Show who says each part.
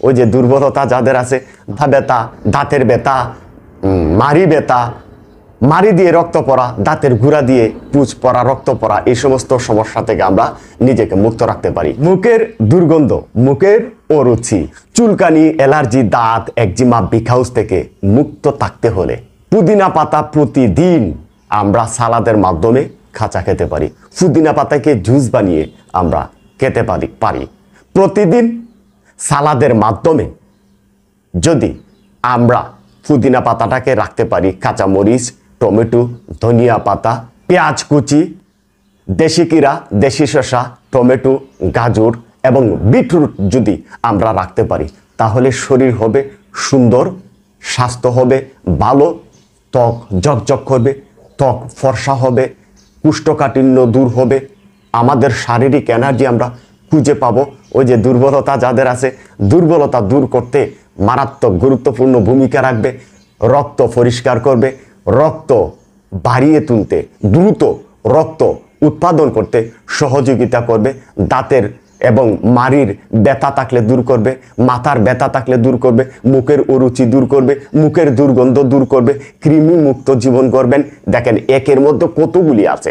Speaker 1: ওই যে দুর্বলতা যাদের আছে, ব্যথা, দাঁতের ব্যথা, মাড়ি ব্যথা, মাড়ি দিয়ে রক্ত পড়া, দাঁতের গুঁড়া দিয়ে পুঁজ পড়া, রক্ত পড়া, এই সমস্ত সমস্যা থেকে আমরা নিজেকে মুক্ত রাখতে পারি। মুখের দুর্গন্ধ, মুখের অরুচি, চুলকানি, অ্যালার্জি, দাঁত, একজিমা, বিখাউস থেকে মুক্ত থাকতে হলে পুদিনা পাতা প্রতিদিন আমরা সালাদের মাধ্যমে খাঁচা খেতে পারি। পুদিনা পাতাকে জুস বানিয়ে আমরা খেতে পারি প্রতিদিন সালাদের মাধ্যমে। যদি আমরা পুদিনা পাতাটাকে রাখতে পারি, কাঁচামরিচ, টমেটো, ধনিয়া পাতা, পেঁয়াজ কুচি, দেশি কিরা, দেশি শসা, টমেটো, গাজর এবং বিটরুট যদি আমরা রাখতে পারি, তাহলে শরীর হবে সুন্দর, স্বাস্থ্য হবে ভালো, ত্বক ঝকঝক করবে, ত্বক ফর্সা হবে, কুষ্ঠকাঠিন্য দূর হবে, আমাদের শারীরিক এনার্জি আমরা খুঁজে পাবো। ওই যে দুর্বলতা যাদের আছে, দুর্বলতা দূর করতে মারাত্মক গুরুত্বপূর্ণ ভূমিকা রাখবে। রক্ত পরিষ্কার করবে, রক্ত বাড়িয়ে তুলতে, দ্রুত রক্ত উৎপাদন করতে সহযোগিতা করবে। দাঁতের এবং মাড়ির ব্যথা থাকলে দূর করবে, মাথার ব্যথা থাকলে দূর করবে, মুখের অরুচি দূর করবে, মুখের দুর্গন্ধ দূর করবে, কৃমি মুক্ত জীবন করবেন। দেখেন একের মধ্যে কতগুলি আছে।